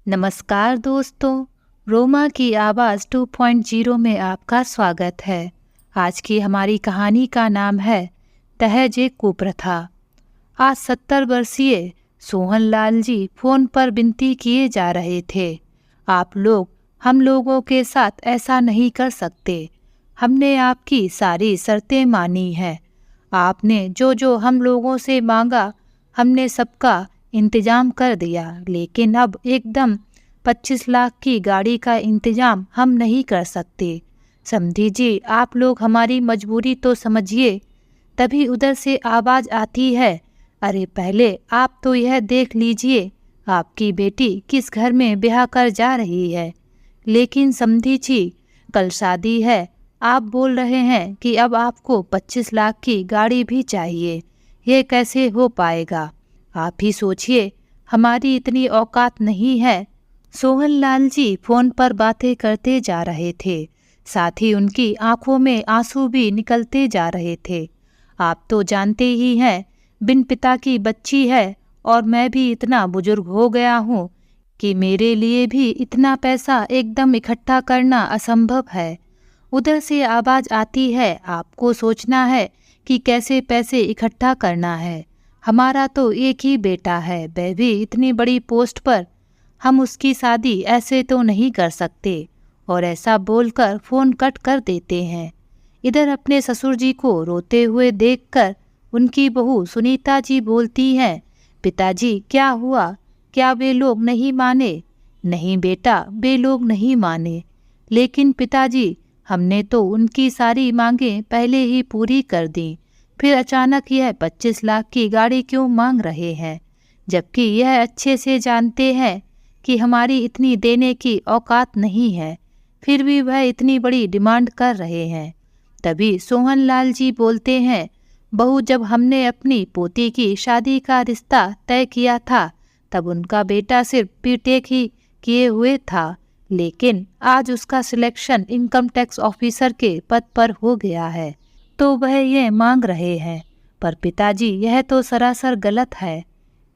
नमस्कार दोस्तों, रोमा की आवाज़ 2.0 में आपका स्वागत है। आज की हमारी कहानी का नाम है दहेज कुप्रथा। आज 70 वर्षीय सोहनलाल जी फ़ोन पर विनती किए जा रहे थे। आप लोग हम लोगों के साथ ऐसा नहीं कर सकते। हमने आपकी सारी शर्तें मानी हैं। आपने जो जो हम लोगों से मांगा हमने सबका इंतजाम कर दिया, लेकिन अब एकदम 25 लाख की गाड़ी का इंतजाम हम नहीं कर सकते। समधी जी, आप लोग हमारी मजबूरी तो समझिए। तभी उधर से आवाज़ आती है, अरे पहले आप तो यह देख लीजिए आपकी बेटी किस घर में ब्याह कर जा रही है। लेकिन समधी जी, कल शादी है, आप बोल रहे हैं कि अब आपको 25 लाख की गाड़ी भी चाहिए। ये कैसे हो पाएगा? आप ही सोचिए, हमारी इतनी औकात नहीं है। सोहनलाल जी फोन पर बातें करते जा रहे थे, साथ ही उनकी आंखों में आंसू भी निकलते जा रहे थे। आप तो जानते ही हैं, बिन पिता की बच्ची है और मैं भी इतना बुजुर्ग हो गया हूँ कि मेरे लिए भी इतना पैसा एकदम इकट्ठा करना असंभव है। उधर से आवाज़ आती है, आपको सोचना है कि कैसे पैसे इकट्ठा करना है। हमारा तो एक ही बेटा है, वह भी इतनी बड़ी पोस्ट पर। हम उसकी शादी ऐसे तो नहीं कर सकते। और ऐसा बोलकर फ़ोन कट कर देते हैं। इधर अपने ससुर जी को रोते हुए देखकर उनकी बहू सुनीता जी बोलती हैं, पिताजी क्या हुआ? क्या वे लोग नहीं माने? नहीं बेटा, वे लोग नहीं माने। लेकिन पिताजी, हमने तो उनकी सारी मांगें पहले ही पूरी कर दी, फिर अचानक यह 25 लाख की गाड़ी क्यों मांग रहे हैं? जबकि यह अच्छे से जानते हैं कि हमारी इतनी देने की औकात नहीं है, फिर भी वह इतनी बड़ी डिमांड कर रहे हैं। तभी सोहनलाल जी बोलते हैं, बहू, जब हमने अपनी पोती की शादी का रिश्ता तय किया था तब उनका बेटा सिर्फ बीटेक ही किए हुए था, लेकिन आज उसका सिलेक्शन इनकम टैक्स ऑफिसर के पद पर हो गया है, तो वह ये मांग रहे हैं। पर पिताजी, यह तो सरासर गलत है।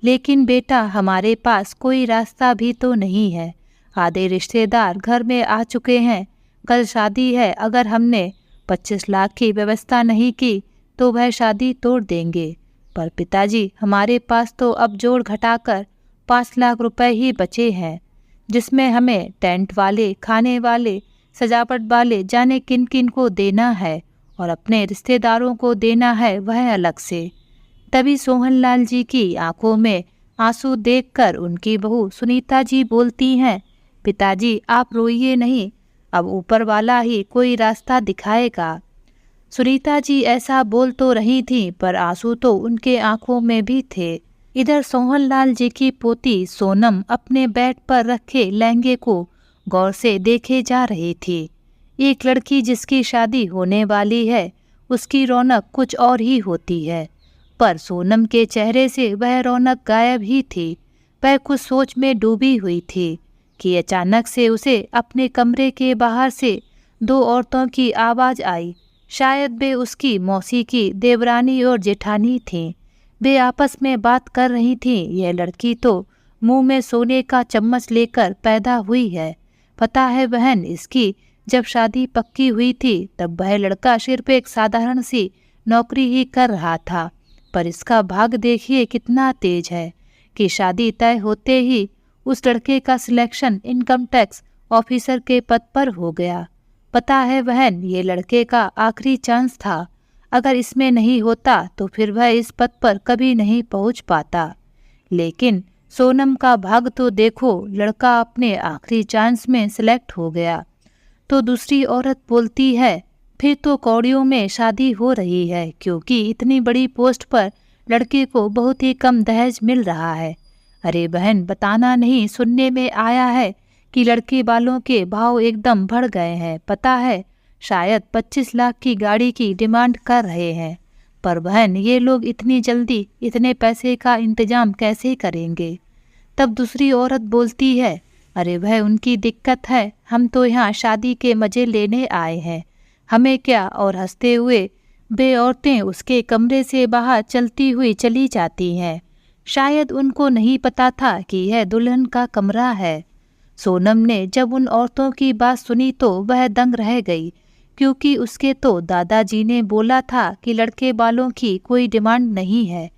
लेकिन बेटा, हमारे पास कोई रास्ता भी तो नहीं है। आधे रिश्तेदार घर में आ चुके हैं। कल शादी है, अगर हमने 25 लाख की व्यवस्था नहीं की तो वह शादी तोड़ देंगे। पर पिताजी, हमारे पास तो अब जोड़ घटाकर 5 लाख रुपए ही बचे हैं, जिसमें हमें टेंट वाले, खाने वाले, सजावट वाले जाने किन किन को देना है और अपने रिश्तेदारों को देना है वह अलग से। तभी सोहनलाल जी की आंखों में आंसू देखकर उनकी बहू सुनीता जी बोलती हैं, पिताजी आप रोइए नहीं, अब ऊपर वाला ही कोई रास्ता दिखाएगा। सुनीता जी ऐसा बोल तो रही थीं, पर आंसू तो उनके आंखों में भी थे। इधर सोहनलाल जी की पोती सोनम अपने बेड पर रखे लहंगे को गौर से देखे जा रही थी। एक लड़की जिसकी शादी होने वाली है, उसकी रौनक कुछ और ही होती है, पर सोनम के चेहरे से वह रौनक गायब ही थी। वह कुछ सोच में डूबी हुई थी कि अचानक से उसे अपने कमरे के बाहर से 2 औरतों की आवाज़ आई। शायद वे उसकी मौसी की देवरानी और जेठानी थीं। वे आपस में बात कर रही थीं। यह लड़की तो मुंह में सोने का चम्मच लेकर पैदा हुई है। पता है बहन, इसकी जब शादी पक्की हुई थी तब वह लड़का सिर्फ एक साधारण सी नौकरी ही कर रहा था, पर इसका भाग देखिए कितना तेज है कि शादी तय होते ही उस लड़के का सिलेक्शन इनकम टैक्स ऑफिसर के पद पर हो गया। पता है बहन, ये लड़के का आखिरी चांस था। अगर इसमें नहीं होता तो फिर वह इस पद पर कभी नहीं पहुंच पाता। लेकिन सोनम का भाग तो देखो, लड़का अपने आखिरी चांस में सिलेक्ट हो गया। तो दूसरी औरत बोलती है, फिर तो कौड़ियों में शादी हो रही है, क्योंकि इतनी बड़ी पोस्ट पर लड़के को बहुत ही कम दहेज मिल रहा है। अरे बहन, बताना नहीं, सुनने में आया है कि लड़के वालों के भाव एकदम बढ़ गए हैं। पता है, शायद 25 लाख की गाड़ी की डिमांड कर रहे हैं। पर बहन, ये लोग इतनी जल्दी इतने पैसे का इंतजाम कैसे करेंगे? तब दूसरी औरत बोलती है, अरे वह उनकी दिक्कत है, हम तो यहाँ शादी के मज़े लेने आए हैं, हमें क्या। और हंसते हुए वे औरतें उसके कमरे से बाहर चलती हुई चली जाती हैं। शायद उनको नहीं पता था कि यह दुल्हन का कमरा है। सोनम ने जब उन औरतों की बात सुनी तो वह दंग रह गई, क्योंकि उसके तो दादाजी ने बोला था कि लड़के वालों की कोई डिमांड नहीं है।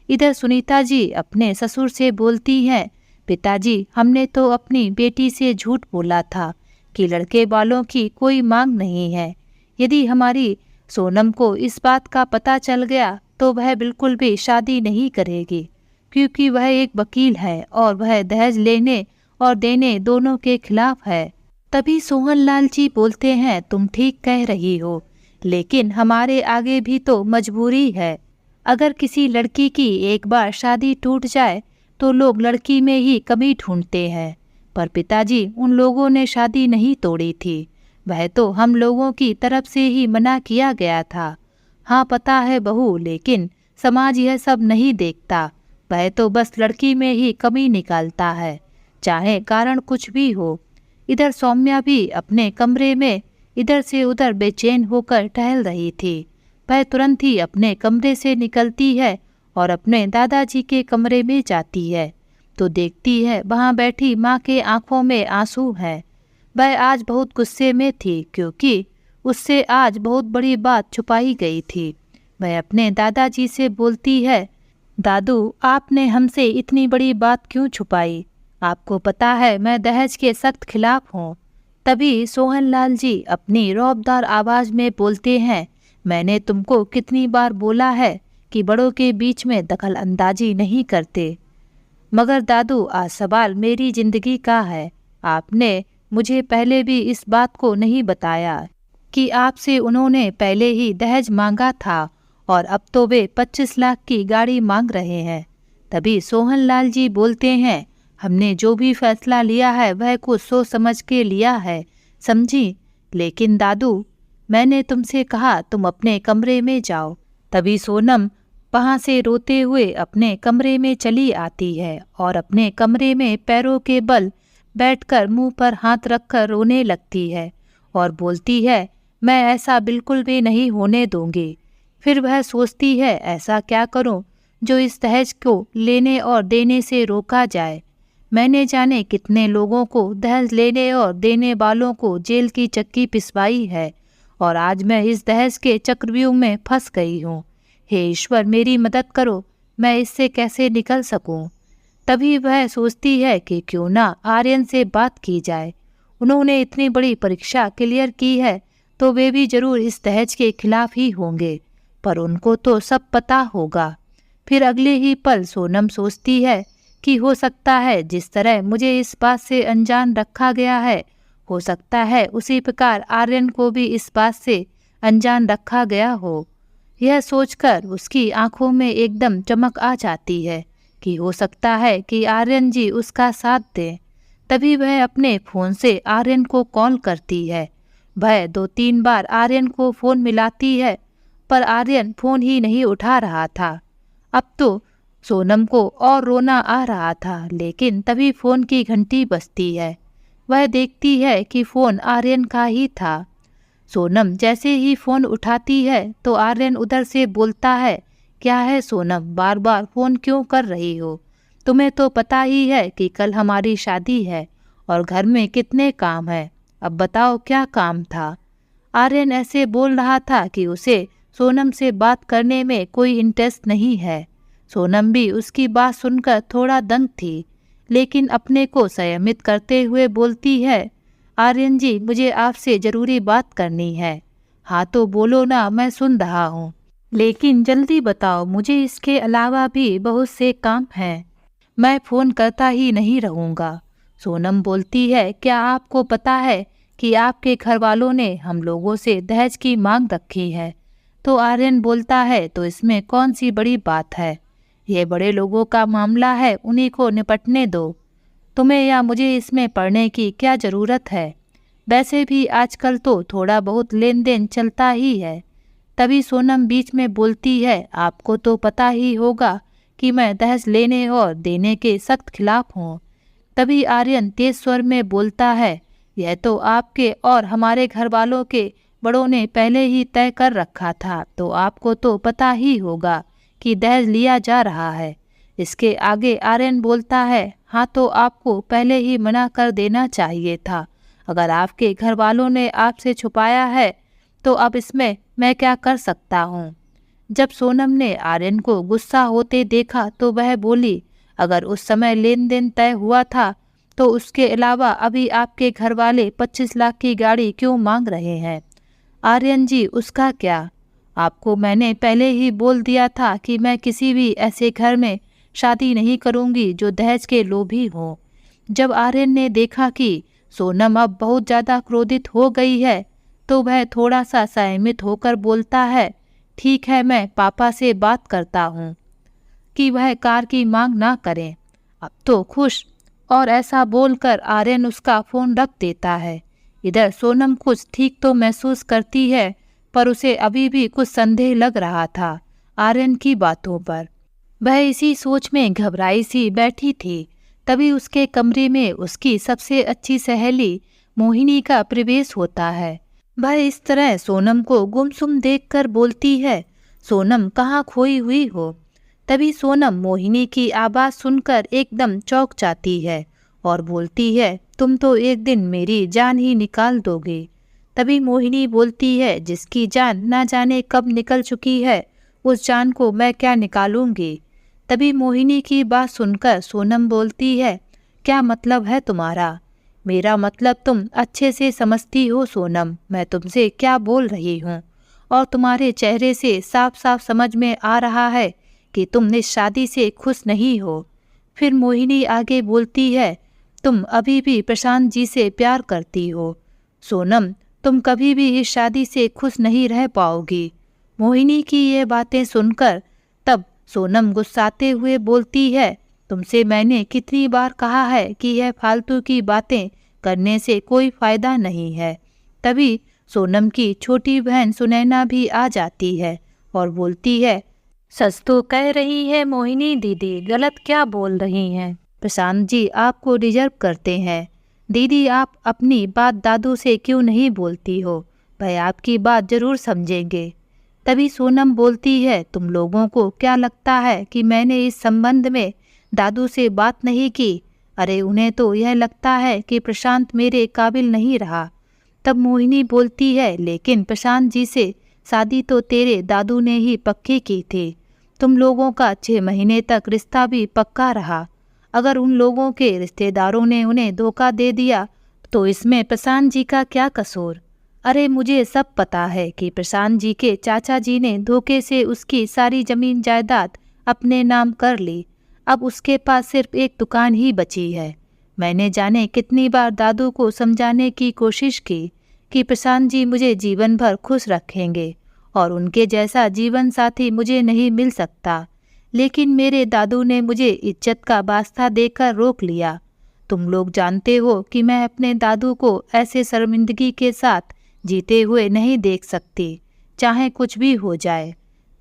इधर सुनीता जी अपने ससुर से बोलती हैं, पिताजी हमने तो अपनी बेटी से झूठ बोला था कि लड़के वालों की कोई मांग नहीं है। यदि हमारी सोनम को इस बात का पता चल गया तो वह बिल्कुल भी शादी नहीं करेगी, क्योंकि वह एक वकील है और वह दहेज लेने और देने दोनों के खिलाफ है। तभी सोहनलाल जी बोलते हैं, तुम ठीक कह रही हो, लेकिन हमारे आगे भी तो मजबूरी है। अगर किसी लड़की की एक बार शादी टूट जाए तो लोग लड़की में ही कमी ढूंढते हैं, पर पिताजी उन लोगों ने शादी नहीं तोड़ी थी, वह तो हम लोगों की तरफ से ही मना किया गया था। हाँ पता है बहू, लेकिन समाज यह सब नहीं देखता, वह तो बस लड़की में ही कमी निकालता है, चाहे कारण कुछ भी हो। इधर सौम्या भी अपने कमरे में इधर से उधर बेचैन होकर टहल रही थी। वह तुरंत ही अपने कमरे से निकलती है और अपने दादाजी के कमरे में जाती है तो देखती है वहाँ बैठी माँ के आंखों में आंसू हैं। वह आज बहुत गुस्से में थी, क्योंकि उससे आज बहुत बड़ी बात छुपाई गई थी। वह अपने दादाजी से बोलती है, दादू आपने हमसे इतनी बड़ी बात क्यों छुपाई? आपको पता है मैं दहेज के सख्त खिलाफ हूँ। तभी सोहनलाल जी अपनी रौबदार आवाज़ में बोलते हैं, मैंने तुमको कितनी बार बोला है कि बड़ों के बीच में दखल अंदाजी नहीं करते। मगर दादू आज सवाल मेरी ज़िंदगी का है। आपने मुझे पहले भी इस बात को नहीं बताया कि आपसे उन्होंने पहले ही दहेज मांगा था और अब तो वे 25 लाख की गाड़ी मांग रहे हैं। तभी सोहनलाल जी बोलते हैं, हमने जो भी फैसला लिया है वह कुछ सोच समझ के लिया है, समझी? लेकिन दादू मैंने तुमसे कहा तुम अपने कमरे में जाओ। तभी सोनम वहाँ से रोते हुए अपने कमरे में चली आती है और अपने कमरे में पैरों के बल बैठकर मुंह पर हाथ रखकर रोने लगती है और बोलती है, मैं ऐसा बिल्कुल भी नहीं होने दूंगी। फिर वह सोचती है, ऐसा क्या करूं जो इस दहेज को लेने और देने से रोका जाए। मैंने जाने कितने लोगों को दहेज लेने और देने वालों को जेल की चक्की पिसवाई है और आज मैं इस दहेज के चक्रव्यूह में फंस गई हूँ। हे ईश्वर मेरी मदद करो, मैं इससे कैसे निकल सकूं। तभी वह सोचती है कि क्यों ना आर्यन से बात की जाए। उन्होंने इतनी बड़ी परीक्षा क्लियर की है तो वे भी जरूर इस दहेज के खिलाफ ही होंगे, पर उनको तो सब पता होगा। फिर अगले ही पल सोनम सोचती है कि हो सकता है जिस तरह मुझे इस बात से अनजान रखा गया है, हो सकता है उसी प्रकार आर्यन को भी इस बात से अनजान रखा गया हो। यह सोचकर उसकी आंखों में एकदम चमक आ जाती है कि हो सकता है कि आर्यन जी उसका साथ दें। तभी वह अपने फ़ोन से आर्यन को कॉल करती है। वह 2-3 बार आर्यन को फ़ोन मिलाती है, पर आर्यन फ़ोन ही नहीं उठा रहा था। अब तो सोनम को और रोना आ रहा था, लेकिन तभी फ़ोन की घंटी बजती है। वह देखती है कि फ़ोन आर्यन का ही था। सोनम जैसे ही फ़ोन उठाती है तो आर्यन उधर से बोलता है, क्या है सोनम, बार बार फ़ोन क्यों कर रही हो? तुम्हें तो पता ही है कि कल हमारी शादी है और घर में कितने काम हैं। अब बताओ क्या काम था? आर्यन ऐसे बोल रहा था कि उसे सोनम से बात करने में कोई इंटरेस्ट नहीं है। सोनम भी उसकी बात सुनकर थोड़ा दंग थी, लेकिन अपने को संयमित करते हुए बोलती है, आर्यन जी मुझे आपसे ज़रूरी बात करनी है। हाँ तो बोलो ना, मैं सुन रहा हूँ, लेकिन जल्दी बताओ, मुझे इसके अलावा भी बहुत से काम हैं। मैं फ़ोन करता ही नहीं रहूँगा। सोनम बोलती है, क्या आपको पता है कि आपके घर वालों ने हम लोगों से दहेज की मांग रखी है? तो आर्यन बोलता है, तो इसमें कौन सी बड़ी बात है? ये बड़े लोगों का मामला है, उन्हीं को निपटने दो। तुम्हें या मुझे इसमें पढ़ने की क्या ज़रूरत है? वैसे भी आजकल तो थोड़ा बहुत लेन देन चलता ही है। तभी सोनम बीच में बोलती है, आपको तो पता ही होगा कि मैं दहेज लेने और देने के सख्त खिलाफ हूँ। तभी आर्यन तेज स्वर में बोलता है, यह तो आपके और हमारे घर वालों के बड़ों ने पहले ही तय कर रखा था, तो आपको तो पता ही होगा कि दहेज लिया जा रहा है। इसके आगे आर्यन बोलता है, हाँ तो आपको पहले ही मना कर देना चाहिए था। अगर आपके घर वालों ने आपसे छुपाया है तो अब इसमें मैं क्या कर सकता हूँ। जब सोनम ने आर्यन को गुस्सा होते देखा तो वह बोली, अगर उस समय लेन देन तय हुआ था तो उसके अलावा अभी आपके घर वाले 25 लाख की गाड़ी क्यों मांग रहे हैं। आर्यन जी, उसका क्या, आपको मैंने पहले ही बोल दिया था कि मैं किसी भी ऐसे घर में शादी नहीं करूंगी जो दहेज के लोभी हो। जब आर्यन ने देखा कि सोनम अब बहुत ज़्यादा क्रोधित हो गई है तो वह थोड़ा सा सहमित होकर बोलता है, ठीक है, मैं पापा से बात करता हूँ कि वह कार की मांग ना करें, अब तो खुश। और ऐसा बोलकर आर्यन उसका फ़ोन रख देता है। इधर सोनम कुछ ठीक तो महसूस करती है पर उसे अभी भी कुछ संदेह लग रहा था आर्यन की बातों पर। वह इसी सोच में घबराई सी बैठी थी। तभी उसके कमरे में उसकी सबसे अच्छी सहेली मोहिनी का प्रवेश होता है। वह इस तरह सोनम को गुमसुम देखकर बोलती है, सोनम कहाँ खोई हुई हो। तभी सोनम मोहिनी की आवाज़ सुनकर एकदम चौंक जाती है और बोलती है, तुम तो एक दिन मेरी जान ही निकाल दोगे। तभी मोहिनी बोलती है, जिसकी जान ना जाने कब निकल चुकी है उस जान को मैं क्या निकालूंगी। तभी मोहिनी की बात सुनकर सोनम बोलती है, क्या मतलब है तुम्हारा। मेरा मतलब तुम अच्छे से समझती हो सोनम, मैं तुमसे क्या बोल रही हूँ, और तुम्हारे चेहरे से साफ साफ समझ में आ रहा है कि तुम इस शादी से खुश नहीं हो। फिर मोहिनी आगे बोलती है, तुम अभी भी प्रशांत जी से प्यार करती हो सोनम, तुम कभी भी इस शादी से खुश नहीं रह पाओगी। मोहिनी की ये बातें सुनकर तब सोनम गुस्साते हुए बोलती है, तुमसे मैंने कितनी बार कहा है कि यह फालतू की बातें करने से कोई फ़ायदा नहीं है। तभी सोनम की छोटी बहन सुनैना भी आ जाती है और बोलती है, सच तो कह रही है मोहिनी दीदी, गलत क्या बोल रही हैं। प्रशांत जी आपको डिजर्व करते हैं। दीदी आप अपनी बात दादू से क्यों नहीं बोलती हो, भाई आपकी बात ज़रूर समझेंगे। तभी सोनम बोलती है, तुम लोगों को क्या लगता है कि मैंने इस संबंध में दादू से बात नहीं की। अरे उन्हें तो यह लगता है कि प्रशांत मेरे काबिल नहीं रहा। तब मोहिनी बोलती है, लेकिन प्रशांत जी से शादी तो तेरे दादू ने ही पक्की की थी। तुम लोगों का 6 महीने तक रिश्ता भी पक्का रहा। अगर उन लोगों के रिश्तेदारों ने उन्हें धोखा दे दिया तो इसमें प्रशांत जी का क्या कसूर। अरे मुझे सब पता है कि प्रशांत जी के चाचा जी ने धोखे से उसकी सारी जमीन जायदाद अपने नाम कर ली। अब उसके पास सिर्फ एक दुकान ही बची है। मैंने जाने कितनी बार दादू को समझाने की कोशिश की कि प्रशांत जी मुझे जीवन भर खुश रखेंगे और उनके जैसा जीवन साथी मुझे नहीं मिल सकता, लेकिन मेरे दादू ने मुझे इज्जत का वास्ता देकर रोक लिया। तुम लोग जानते हो कि मैं अपने दादू को ऐसे शर्मिंदगी के साथ जीते हुए नहीं देख सकती, चाहे कुछ भी हो जाए।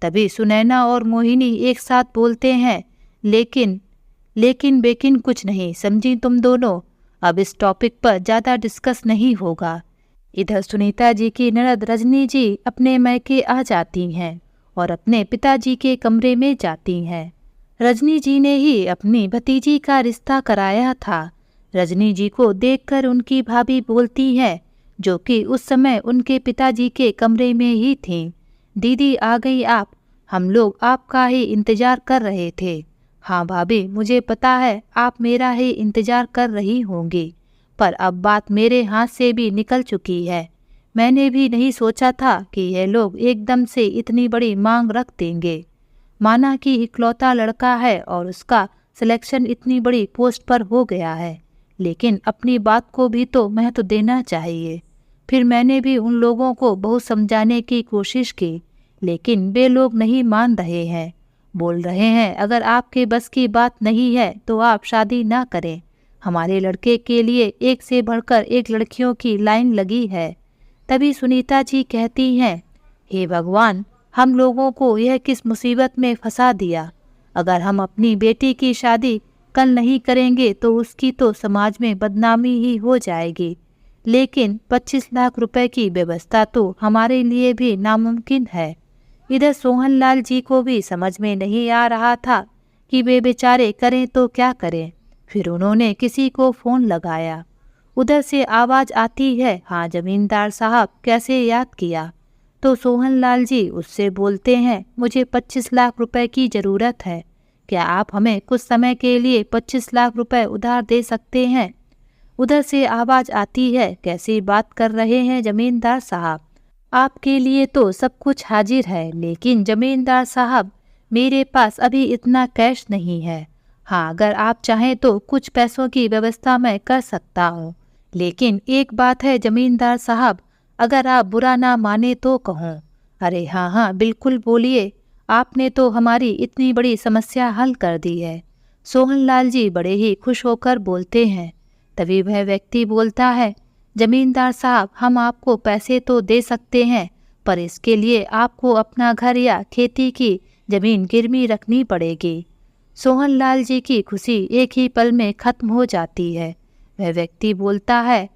तभी सुनैना और मोहिनी एक साथ बोलते हैं, लेकिन बेकिन कुछ नहीं समझी तुम दोनों, अब इस टॉपिक पर ज़्यादा डिस्कस नहीं होगा। इधर सुनीता जी की ननद रजनी जी अपने मैके आ जाती हैं और अपने पिताजी के कमरे में जाती हैं। रजनी जी ने ही अपनी भतीजी का रिश्ता कराया था। रजनी जी को देखकर उनकी भाभी बोलती है, जो कि उस समय उनके पिताजी के कमरे में ही थीं, दीदी आ गई आप, हम लोग आपका ही इंतज़ार कर रहे थे। हाँ भाभी, मुझे पता है आप मेरा ही इंतज़ार कर रही होंगी, पर अब बात मेरे हाथ से भी निकल चुकी है। मैंने भी नहीं सोचा था कि यह लोग एकदम से इतनी बड़ी मांग रख देंगे। माना कि इकलौता लड़का है और उसका सिलेक्शन इतनी बड़ी पोस्ट पर हो गया है, लेकिन अपनी बात को भी तो महत्व देना चाहिए। फिर मैंने भी उन लोगों को बहुत समझाने की कोशिश की, लेकिन वे लोग नहीं मान रहे हैं। बोल रहे हैं अगर आपके बस की बात नहीं है तो आप शादी ना करें। हमारे लड़के के लिए एक से बढ़कर एक लड़कियों की लाइन लगी है। तभी सुनीता जी कहती हैं, हे भगवान, हम लोगों को यह किस मुसीबत में फंसा दिया। अगर हम अपनी बेटी की शादी कल नहीं करेंगे तो उसकी तो समाज में बदनामी ही हो जाएगी, लेकिन 25 लाख रुपए की व्यवस्था तो हमारे लिए भी नामुमकिन है। इधर सोहन लाल जी को भी समझ में नहीं आ रहा था कि वे बेचारे करें तो क्या करें। फिर उन्होंने किसी को फ़ोन लगाया। उधर से आवाज़ आती है, हाँ जमींदार साहब, कैसे याद किया? तो सोहनलाल जी उससे बोलते हैं, मुझे 25 लाख रुपए की ज़रूरत है, क्या आप हमें कुछ समय के लिए 25 लाख रुपए उधार दे सकते हैं? उधर से आवाज़ आती है, कैसी बात कर रहे हैं जमींदार साहब, आपके लिए तो सब कुछ हाजिर है, लेकिन जमींदार साहब मेरे पास अभी इतना कैश नहीं है। हाँ, अगर आप चाहें तो कुछ पैसों की व्यवस्था मैं कर सकता हूँ, लेकिन एक बात है जमींदार साहब, अगर आप बुरा ना माने तो कहूँ। अरे हाँ हाँ बिल्कुल बोलिए, आपने तो हमारी इतनी बड़ी समस्या हल कर दी है। सोहनलाल जी बड़े ही खुश होकर बोलते हैं। तभी वह व्यक्ति बोलता है, जमींदार साहब हम आपको पैसे तो दे सकते हैं, पर इसके लिए आपको अपना घर या खेती की जमीन गिरवी रखनी पड़ेगी। सोहनलाल जी की खुशी एक ही पल में खत्म हो जाती है। वह व्यक्ति बोलता है,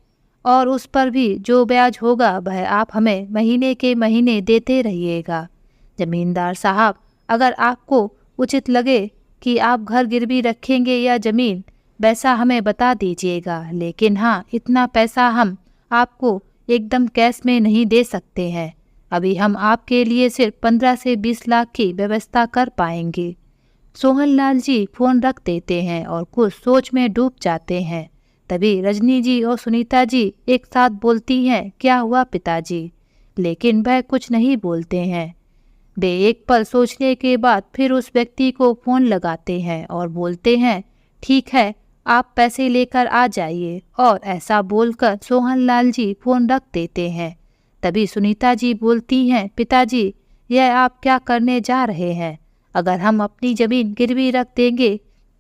और उस पर भी जो ब्याज होगा वह आप हमें महीने के महीने देते रहिएगा। जमींदार साहब, अगर आपको उचित लगे कि आप घर गिरवी रखेंगे या ज़मीन, वैसा हमें बता दीजिएगा, लेकिन हाँ, इतना पैसा हम आपको एकदम कैश में नहीं दे सकते हैं। अभी हम आपके लिए सिर्फ 15 से 20 लाख की व्यवस्था कर पाएंगे। सोहनलाल जी फ़ोन रख देते हैं और कुछ सोच में डूब जाते हैं। तभी रजनी जी और सुनीता जी एक साथ बोलती हैं, क्या हुआ पिताजी? लेकिन वह कुछ नहीं बोलते हैं। वे एक पल सोचने के बाद फिर उस व्यक्ति को फ़ोन लगाते हैं और बोलते हैं, ठीक है, आप पैसे लेकर आ जाइए। और ऐसा बोलकर सोहनलाल जी फ़ोन रख देते हैं। तभी सुनीता जी बोलती हैं, पिताजी यह आप क्या करने जा रहे हैं? अगर हम अपनी ज़मीन गिरवी रख देंगे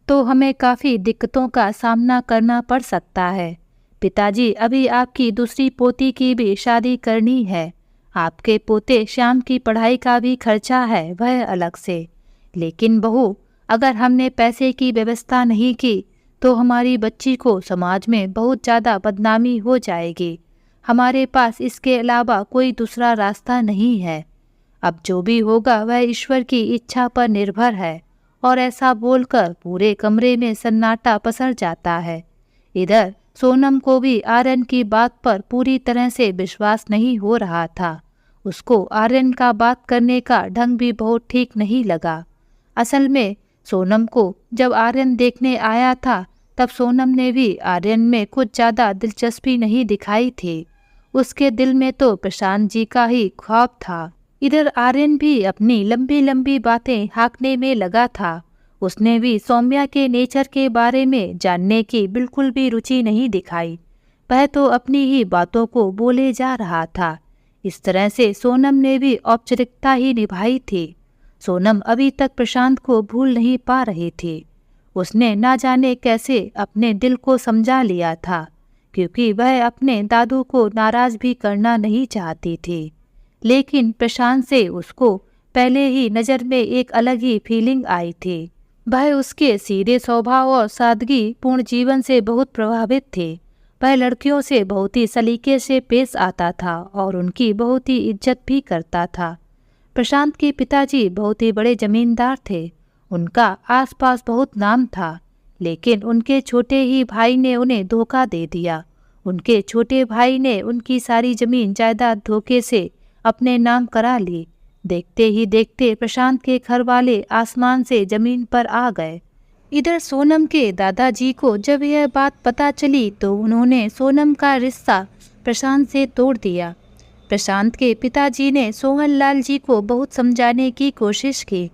तो हमें काफ़ी दिक्कतों का सामना करना पड़ सकता है। पिताजी, अभी आपकी दूसरी पोती की भी शादी करनी है, आपके पोते श्याम की पढ़ाई का भी खर्चा है, वह अलग से। लेकिन बहू, अगर हमने पैसे की व्यवस्था नहीं की तो हमारी बच्ची को समाज में बहुत ज़्यादा बदनामी हो जाएगी। हमारे पास इसके अलावा कोई दूसरा रास्ता नहीं है। अब जो भी होगा वह ईश्वर की इच्छा पर निर्भर है। और ऐसा बोलकर पूरे कमरे में सन्नाटा पसर जाता है। इधर सोनम को भी आर्यन की बात पर पूरी तरह से विश्वास नहीं हो रहा था। उसको आर्यन का बात करने का ढंग भी बहुत ठीक नहीं लगा। असल में सोनम को जब आर्यन देखने आया था तब सोनम ने भी आर्यन में कुछ ज़्यादा दिलचस्पी नहीं दिखाई थी। उसके दिल में तो प्रशांत जी का ही ख्वाब था। इधर आर्यन भी अपनी लंबी लंबी बातें हाँकने में लगा था। उसने भी सौम्या के नेचर के बारे में जानने की बिल्कुल भी रुचि नहीं दिखाई। वह तो अपनी ही बातों को बोले जा रहा था। इस तरह से सोनम ने भी औपचारिकता ही निभाई थी। सोनम अभी तक प्रशांत को भूल नहीं पा रही थी। उसने ना जाने कैसे अपने दिल को समझा लिया था, क्योंकि वह अपने दादू को नाराज़ भी करना नहीं चाहती थी। लेकिन प्रशांत से उसको पहले ही नज़र में एक अलग ही फीलिंग आई थी। वह उसके सीधे स्वभाव और सादगी पूर्ण जीवन से बहुत प्रभावित थे। वह लड़कियों से बहुत ही सलीके से पेश आता था और उनकी बहुत ही इज्जत भी करता था। प्रशांत के पिताजी बहुत ही बड़े जमींदार थे। उनका आसपास बहुत नाम था, लेकिन उनके छोटे ही भाई ने उन्हें धोखा दे दिया। उनके छोटे भाई ने उनकी सारी ज़मीन जायदाद धोखे से अपने नाम करा ली। देखते ही देखते प्रशांत के घर वाले आसमान से ज़मीन पर आ गए। इधर सोनम के दादाजी को जब यह बात पता चली तो उन्होंने सोनम का रिश्ता प्रशांत से तोड़ दिया। प्रशांत के पिताजी ने सोहनलाल जी को बहुत समझाने की कोशिश की,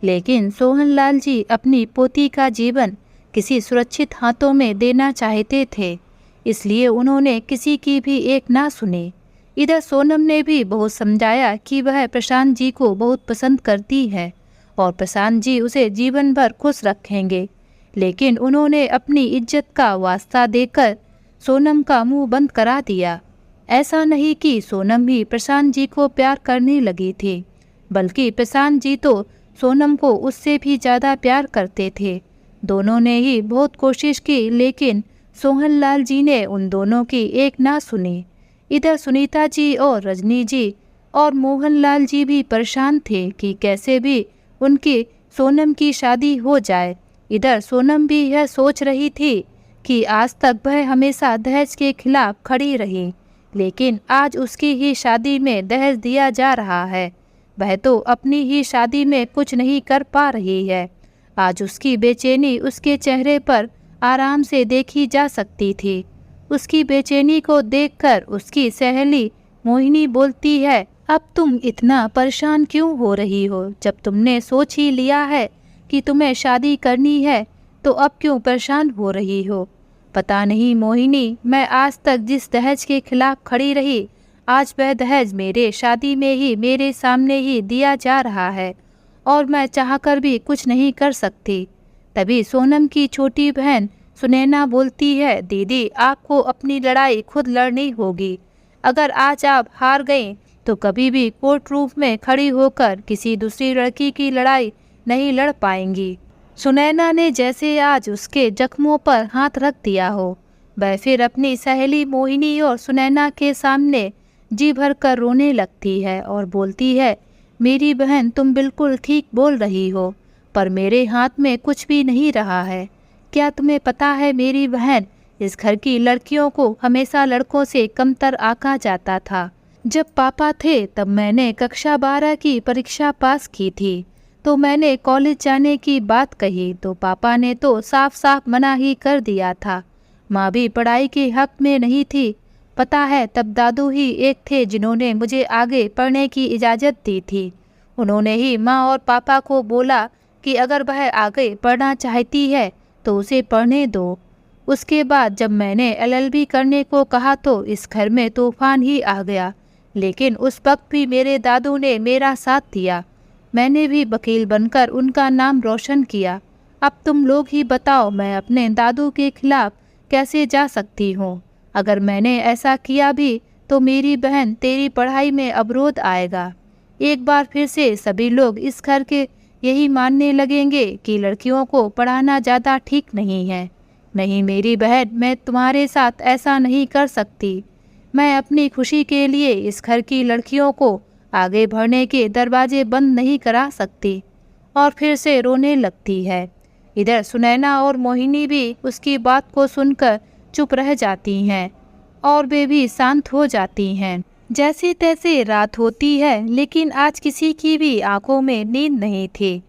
लेकिन सोहनलाल जी अपनी पोती का जीवन किसी सुरक्षित हाथों में देना चाहते थे, इसलिए उन्होंने किसी की भी एक ना सुनी। इधर सोनम ने भी बहुत समझाया कि वह प्रशांत जी को बहुत पसंद करती है और प्रशांत जी उसे जीवन भर खुश रखेंगे, लेकिन उन्होंने अपनी इज्जत का वास्ता देकर सोनम का मुंह बंद करा दिया। ऐसा नहीं कि सोनम ही प्रशांत जी को प्यार करने लगी थी, बल्कि प्रशांत जी तो सोनम को उससे भी ज़्यादा प्यार करते थे। दोनों ने ही बहुत कोशिश की, लेकिन सोहनलाल जी ने उन दोनों की एक ना सुनी। इधर सुनीता जी और रजनी जी और मोहनलाल जी भी परेशान थे कि कैसे भी उनकी सोनम की शादी हो जाए। इधर सोनम भी यह सोच रही थी कि आज तक वह हमेशा दहेज के खिलाफ खड़ी रही, लेकिन आज उसकी ही शादी में दहेज दिया जा रहा है। वह तो अपनी ही शादी में कुछ नहीं कर पा रही है। आज उसकी बेचैनी उसके चेहरे पर आराम से देखी जा सकती थी। उसकी बेचैनी को देखकर उसकी सहेली मोहिनी बोलती है, अब तुम इतना परेशान क्यों हो रही हो? जब तुमने सोच ही लिया है कि तुम्हें शादी करनी है तो अब क्यों परेशान हो रही हो? पता नहीं मोहिनी, मैं आज तक जिस दहेज के खिलाफ खड़ी रही, आज वह दहेज मेरे शादी में ही मेरे सामने ही दिया जा रहा है और मैं चाहकर भी कुछ नहीं कर सकती। तभी सोनम की छोटी बहन सुनैना बोलती है, दीदी आपको अपनी लड़ाई खुद लड़नी होगी। अगर आज आप हार गई तो कभी भी कोर्ट रूम में खड़ी होकर किसी दूसरी लड़की की लड़ाई नहीं लड़ पाएंगी। सुनैना ने जैसे आज उसके जख्मों पर हाथ रख दिया हो, वह फिर अपनी सहेली मोहिनी और सुनैना के सामने जी भर कर रोने लगती है और बोलती है, मेरी बहन तुम बिल्कुल ठीक बोल रही हो, पर मेरे हाथ में कुछ भी नहीं रहा है। क्या तुम्हें पता है मेरी बहन, इस घर की लड़कियों को हमेशा लड़कों से कमतर आंका जाता था। जब पापा थे तब मैंने कक्षा 12 की परीक्षा पास की थी, तो मैंने कॉलेज जाने की बात कही तो पापा ने तो साफ साफ मना ही कर दिया था। माँ भी पढ़ाई के हक में नहीं थी। पता है तब दादू ही एक थे जिन्होंने मुझे आगे पढ़ने की इजाज़त दी थी। उन्होंने ही माँ और पापा को बोला कि अगर वह आगे पढ़ना चाहती है तो उसे पढ़ने दो। उसके बाद जब मैंने LLB करने को कहा तो इस घर में तूफान ही आ गया, लेकिन उस वक्त भी मेरे दादू ने मेरा साथ दिया। मैंने भी वकील बनकर उनका नाम रोशन किया। अब तुम लोग ही बताओ, मैं अपने दादू के खिलाफ कैसे जा सकती हूँ? अगर मैंने ऐसा किया भी तो मेरी बहन तेरी पढ़ाई में अवरोध आएगा। एक बार फिर से सभी लोग इस घर के यही मानने लगेंगे कि लड़कियों को पढ़ाना ज़्यादा ठीक नहीं है। नहीं मेरी बहन, मैं तुम्हारे साथ ऐसा नहीं कर सकती। मैं अपनी खुशी के लिए इस घर की लड़कियों को आगे बढ़ने के दरवाजे बंद नहीं करा सकती। और फिर से रोने लगती है। इधर सुनैना और मोहिनी भी उसकी बात को सुनकर चुप रह जाती हैं और वे भी शांत हो जाती हैं। जैसे तैसे रात होती है, लेकिन आज किसी की भी आंखों में नींद नहीं थी।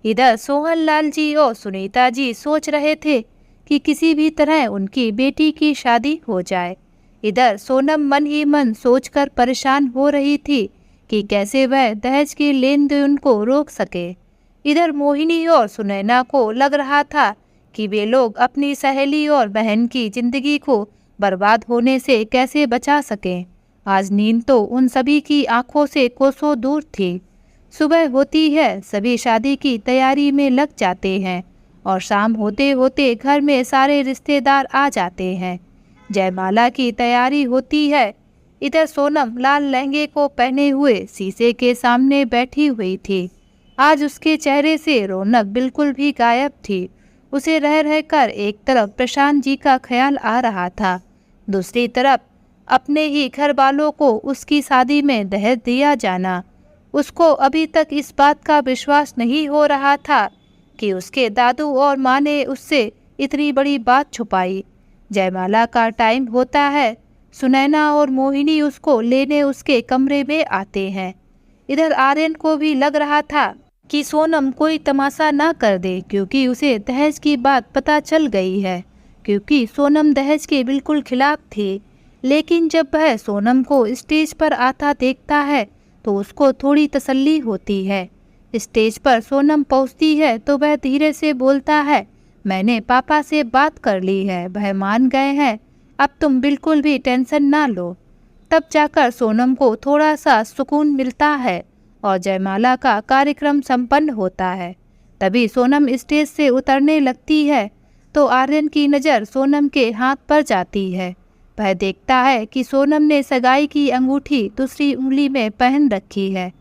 इधर सोहन लाल जी और सुनीता जी सोच रहे थे कि किसी भी तरह उनकी बेटी की शादी हो जाए। इधर सोनम मन ही मन सोचकर परेशान हो रही थी कि कैसे वह दहेज के लेन देन को रोक सके। इधर मोहिनी और सुनैना को लग रहा था कि वे लोग अपनी सहेली और बहन की जिंदगी को बर्बाद होने से कैसे बचा सकें। आज नींद तो उन सभी की आंखों से कोसों दूर थी। सुबह होती है, सभी शादी की तैयारी में लग जाते हैं और शाम होते होते घर में सारे रिश्तेदार आ जाते हैं। जयमाला की तैयारी होती है। इधर सोनम लाल लहंगे को पहने हुए शीशे के सामने बैठी हुई थी। आज उसके चेहरे से रौनक बिल्कुल भी गायब थी। उसे रह रहकर एक तरफ प्रशांत जी का ख्याल आ रहा था, दूसरी तरफ अपने ही घर वालों को उसकी शादी में दहेज दिया जाना। उसको अभी तक इस बात का विश्वास नहीं हो रहा था कि उसके दादू और माँ ने उससे इतनी बड़ी बात छुपाई। जयमाला का टाइम होता है। सुनैना और मोहिनी उसको लेने उसके कमरे में आते हैं। इधर आर्यन को भी लग रहा था कि सोनम कोई तमाशा ना कर दे, क्योंकि उसे दहेज की बात पता चल गई है, क्योंकि सोनम दहेज के बिल्कुल खिलाफ थी। लेकिन जब वह सोनम को स्टेज पर आता देखता है तो उसको थोड़ी तसल्ली होती है। स्टेज पर सोनम पहुंचती है तो वह धीरे से बोलता है, मैंने पापा से बात कर ली है, वह मान गए हैं, अब तुम बिल्कुल भी टेंशन ना लो। तब जाकर सोनम को थोड़ा सा सुकून मिलता है और जयमाला का कार्यक्रम संपन्न होता है। तभी सोनम स्टेज से उतरने लगती है तो आर्यन की नज़र सोनम के हाथ पर जाती है। वह देखता है कि सोनम ने सगाई की अंगूठी दूसरी उंगली में पहन रखी है,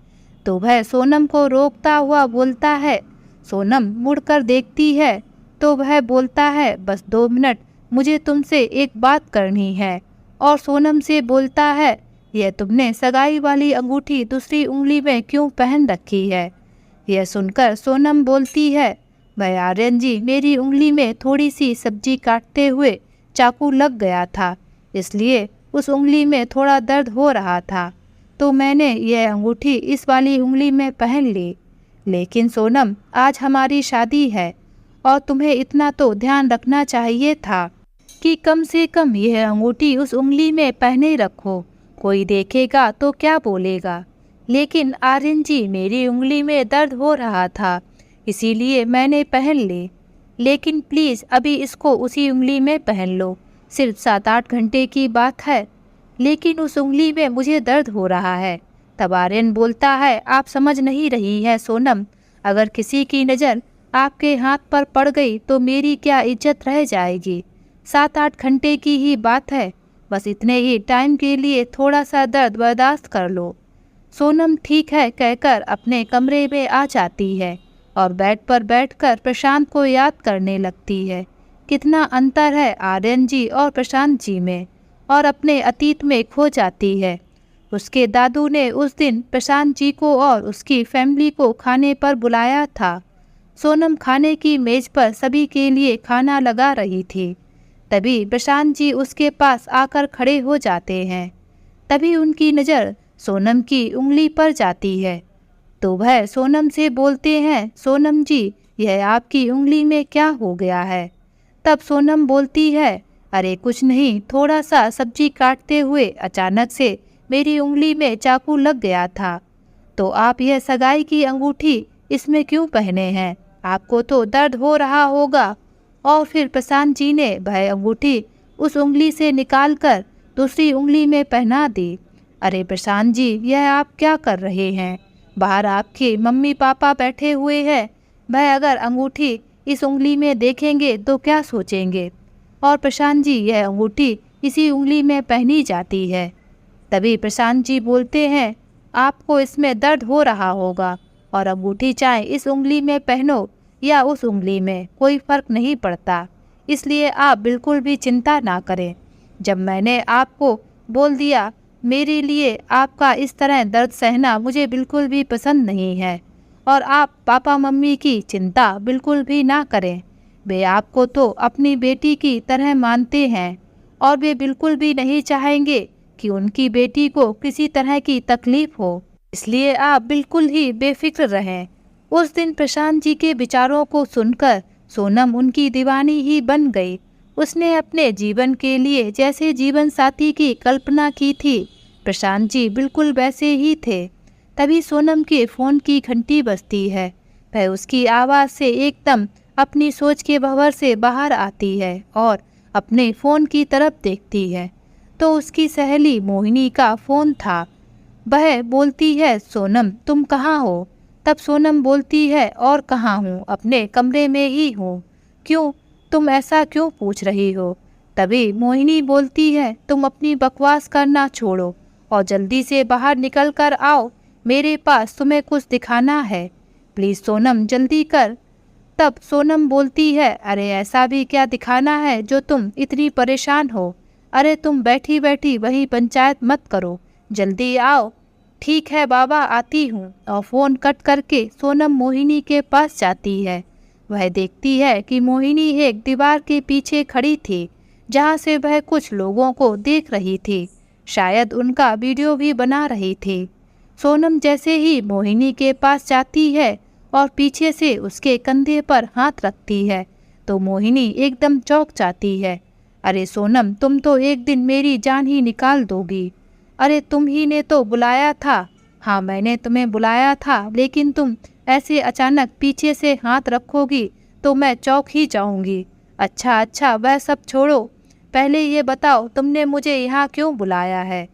तो वह सोनम को रोकता हुआ बोलता है। सोनम मुड़कर देखती है तो वह बोलता है, बस 2 मिनट, मुझे तुमसे एक बात करनी है। और सोनम से बोलता है, यह तुमने सगाई वाली अंगूठी दूसरी उंगली में क्यों पहन रखी है? यह सुनकर सोनम बोलती है, भाई आर्यन जी, मेरी उंगली में थोड़ी सी सब्जी काटते हुए चाकू लग गया था, इसलिए उस उंगली में थोड़ा दर्द हो रहा था, तो मैंने यह अंगूठी इस वाली उंगली में पहन ली। लेकिन सोनम, आज हमारी शादी है और तुम्हें इतना तो ध्यान रखना चाहिए था कि कम से कम यह अंगूठी उस उंगली में पहने रखो। कोई देखेगा तो क्या बोलेगा। लेकिन आर्यन जी, मेरी उंगली में दर्द हो रहा था, इसीलिए मैंने पहन ली। लेकिन प्लीज़ अभी इसको उसी उंगली में पहन लो, सिर्फ 7-8 घंटे की बात है। लेकिन उस उंगली में मुझे दर्द हो रहा है। तब आर्यन बोलता है, आप समझ नहीं रही है सोनम, अगर किसी की नज़र आपके हाथ पर पड़ गई तो मेरी क्या इज्जत रह जाएगी। 7-8 घंटे की ही बात है, बस इतने ही टाइम के लिए थोड़ा सा दर्द बर्दाश्त कर लो। सोनम ठीक है कहकर अपने कमरे में आ जाती है और बेड पर बैठकर प्रशांत को याद करने लगती है। कितना अंतर है आर्यन जी और प्रशांत जी में, और अपने अतीत में खो जाती है। उसके दादू ने उस दिन प्रशांत जी को और उसकी फैमिली को खाने पर बुलाया था। सोनम खाने की मेज पर सभी के लिए खाना लगा रही थी। तभी प्रशांत जी उसके पास आकर खड़े हो जाते हैं। तभी उनकी नज़र सोनम की उंगली पर जाती है, तो वह सोनम से बोलते हैं, सोनम जी, यह आपकी उंगली में क्या हो गया है। तब सोनम बोलती है, अरे कुछ नहीं, थोड़ा सा सब्जी काटते हुए अचानक से मेरी उंगली में चाकू लग गया था। तो आप यह सगाई की अंगूठी इसमें क्यों पहने हैं, आपको तो दर्द हो रहा होगा। और फिर प्रशांत जी ने वह अंगूठी उस उंगली से निकालकर दूसरी उंगली में पहना दी। अरे प्रशांत जी, यह आप क्या कर रहे हैं, बाहर आपके मम्मी पापा बैठे हुए हैं, वह अगर अंगूठी इस उंगली में देखेंगे तो क्या सोचेंगे। और प्रशांत जी, यह अंगूठी इसी उंगली में पहनी जाती है। तभी प्रशांत जी बोलते हैं, आपको इसमें दर्द हो रहा होगा और अंगूठी चाहे इस उंगली में पहनो या उस उंगली में, कोई फ़र्क नहीं पड़ता, इसलिए आप बिल्कुल भी चिंता ना करें। जब मैंने आपको बोल दिया, मेरे लिए आपका इस तरह दर्द सहना मुझे बिल्कुल भी पसंद नहीं है, और आप पापा मम्मी की चिंता बिल्कुल भी ना करें। वे आपको तो अपनी बेटी की तरह मानते हैं और वे बिल्कुल भी नहीं चाहेंगे कि उनकी बेटी को किसी तरह की तकलीफ हो, इसलिए आप बिल्कुल ही बेफिक्र रहें। उस दिन प्रशांत जी के विचारों को सुनकर सोनम उनकी दीवानी ही बन गई। उसने अपने जीवन के लिए जैसे जीवन साथी की कल्पना की थी, प्रशांत जी बिल्कुल वैसे ही थे। तभी सोनम के फ़ोन की घंटी बजती है। वह उसकी आवाज़ से एकदम अपनी सोच के भंवर से बाहर आती है और अपने फ़ोन की तरफ देखती है, तो उसकी सहेली मोहिनी का फ़ोन था। वह बोलती है, सोनम तुम कहाँ हो। तब सोनम बोलती है, और कहाँ हूँ, अपने कमरे में ही हूँ। क्यों, तुम ऐसा क्यों पूछ रही हो। तभी मोहिनी बोलती है, तुम अपनी बकवास करना छोड़ो और जल्दी से बाहर निकल कर आओ, मेरे पास तुम्हें कुछ दिखाना है, प्लीज़ सोनम जल्दी कर। तब सोनम बोलती है, अरे ऐसा भी क्या दिखाना है जो तुम इतनी परेशान हो। अरे तुम बैठी बैठी वही पंचायत मत करो, जल्दी आओ। ठीक है बाबा, आती हूँ। और फ़ोन कट करके सोनम मोहिनी के पास जाती है। वह देखती है कि मोहिनी एक दीवार के पीछे खड़ी थी, जहाँ से वह कुछ लोगों को देख रही थी, शायद उनका वीडियो भी बना रही थी। सोनम जैसे ही मोहिनी के पास जाती है और पीछे से उसके कंधे पर हाथ रखती है, तो मोहिनी एकदम चौंक जाती है। अरे सोनम, तुम तो एक दिन मेरी जान ही निकाल दोगी। अरे तुम ही ने तो बुलाया था। हाँ, मैंने तुम्हें बुलाया था, लेकिन तुम ऐसे अचानक पीछे से हाथ रखोगी तो मैं चौंक ही जाऊंगी। अच्छा अच्छा, वह सब छोड़ो, पहले ये बताओ तुमने मुझे यहाँ क्यों बुलाया है।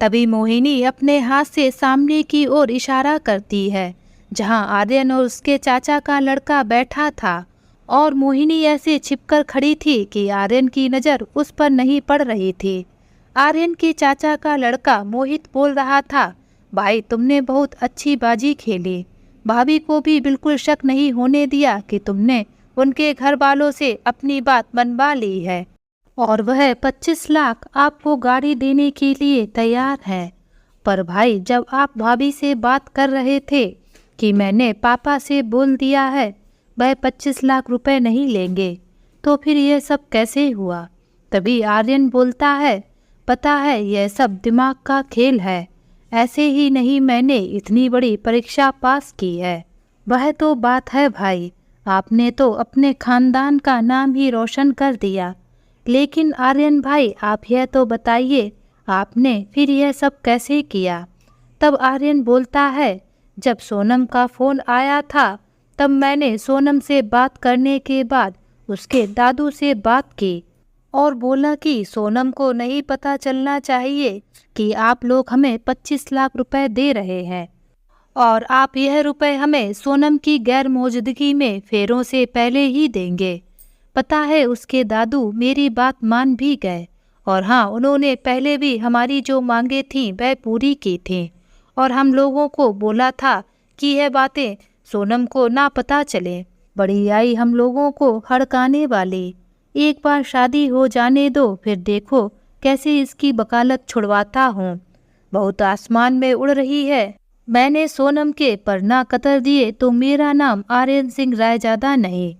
तभी मोहिनी अपने हाथ से सामने की ओर इशारा करती है, जहाँ आर्यन और उसके चाचा का लड़का बैठा था, और मोहिनी ऐसे छिपकर खड़ी थी कि आर्यन की नज़र उस पर नहीं पड़ रही थी। आर्यन के चाचा का लड़का मोहित बोल रहा था, भाई तुमने बहुत अच्छी बाजी खेली, भाभी को भी बिल्कुल शक नहीं होने दिया कि तुमने उनके घर वालों से अपनी बात मनवा ली है, और वह 25 लाख आपको गाड़ी देने के लिए तैयार है। पर भाई, जब आप भाभी से बात कर रहे थे कि मैंने पापा से बोल दिया है वह 25 लाख रुपए नहीं लेंगे, तो फिर यह सब कैसे हुआ। तभी आर्यन बोलता है, पता है यह सब दिमाग का खेल है, ऐसे ही नहीं मैंने इतनी बड़ी परीक्षा पास की है। वह तो बात है भाई, आपने तो अपने खानदान का नाम ही रोशन कर दिया। लेकिन आर्यन भाई आप यह तो बताइए, आपने फिर यह सब कैसे किया। तब आर्यन बोलता है, जब सोनम का फ़ोन आया था तब मैंने सोनम से बात करने के बाद उसके दादू से बात की और बोला कि सोनम को नहीं पता चलना चाहिए कि आप लोग हमें 25 लाख रुपए दे रहे हैं और आप यह रुपए हमें सोनम की गैर मौजूदगी में फेरों से पहले ही देंगे। पता है उसके दादू मेरी बात मान भी गए और हाँ, उन्होंने पहले भी हमारी जो मांगे थीं वह पूरी की थी और हम लोगों को बोला था कि यह बातें सोनम को ना पता चले। बड़ी आई हम लोगों को हड़काने वाली। एक बार शादी हो जाने दो, फिर देखो कैसे इसकी वकालत छुड़वाता हूँ। बहुत आसमान में उड़ रही है। मैंने सोनम के पर ना कतर दिए तो मेरा नाम आर्यन सिंह रायजादा नहीं।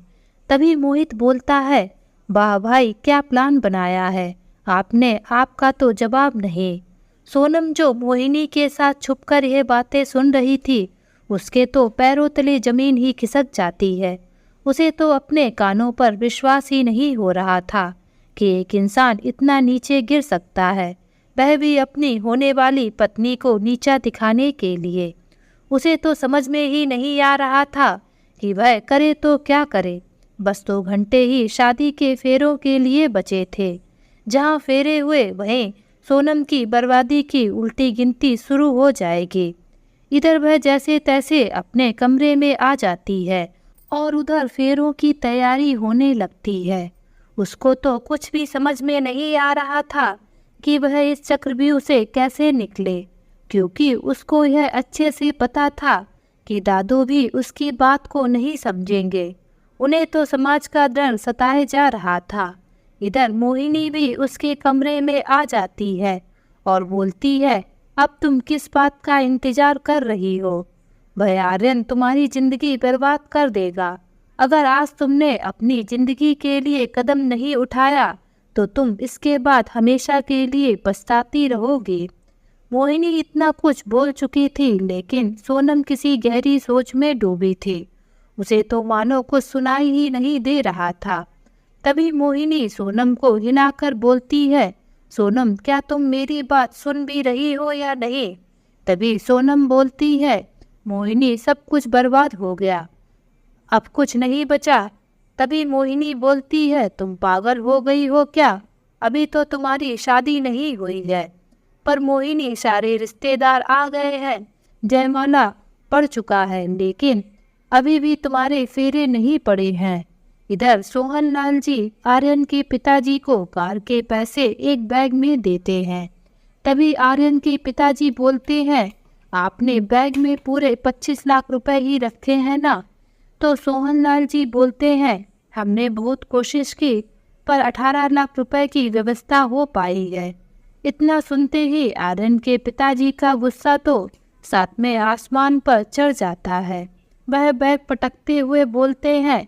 तभी मोहित बोलता है, वाह भाई क्या प्लान बनाया है आपने, आपका तो जवाब नहीं। सोनम जो मोहिनी के साथ छुपकर यह बातें सुन रही थी, उसके तो पैरों तले जमीन ही खिसक जाती है। उसे तो अपने कानों पर विश्वास ही नहीं हो रहा था कि एक इंसान इतना नीचे गिर सकता है, वह भी अपनी होने वाली पत्नी को नीचा दिखाने के लिए। उसे तो समझ में ही नहीं आ रहा था कि वह करे तो क्या करे। बस 2 घंटे ही शादी के फेरों के लिए बचे थे। जहाँ फेरे हुए वहीं सोनम की बर्बादी की उल्टी गिनती शुरू हो जाएगी। इधर वह जैसे तैसे अपने कमरे में आ जाती है और उधर फेरों की तैयारी होने लगती है। उसको तो कुछ भी समझ में नहीं आ रहा था कि वह इस चक्रव्यूह से कैसे निकले, क्योंकि उसको यह अच्छे से पता था कि दादू भी उसकी बात को नहीं समझेंगे। उन्हें तो समाज का डर सताए जा रहा था। इधर मोहिनी भी उसके कमरे में आ जाती है और बोलती है, अब तुम किस बात का इंतजार कर रही हो। वह आर्यन तुम्हारी जिंदगी बर्बाद कर देगा। अगर आज तुमने अपनी जिंदगी के लिए कदम नहीं उठाया तो तुम इसके बाद हमेशा के लिए पछताती रहोगी। मोहिनी इतना कुछ बोल चुकी थी, लेकिन सोनम किसी गहरी सोच में डूबी थी। उसे तो मानो कुछ सुनाई ही नहीं दे रहा था। तभी मोहिनी सोनम को हिलाकर बोलती है, सोनम क्या तुम मेरी बात सुन भी रही हो या नहीं। तभी सोनम बोलती है, मोहिनी सब कुछ बर्बाद हो गया, अब कुछ नहीं बचा। तभी मोहिनी बोलती है, तुम पागल हो गई हो क्या, अभी तो तुम्हारी शादी नहीं हुई है। पर मोहिनी सारे रिश्तेदार आ गए हैं, जयमाला पड़ चुका है, लेकिन अभी भी तुम्हारे फेरे नहीं पड़े हैं। इधर सोहन लाल जी आर्यन के पिताजी को कार के पैसे एक बैग में देते हैं। तभी आर्यन के पिताजी बोलते हैं, आपने बैग में पूरे 25 लाख रुपए ही रखे हैं ना। तो सोहन लाल जी बोलते हैं, हमने बहुत कोशिश की पर 18 लाख रुपए की व्यवस्था हो पाई है। इतना सुनते ही आर्यन के पिताजी का गुस्सा तो 7वें आसमान पर चढ़ जाता है। वह बैग पटकते हुए बोलते हैं,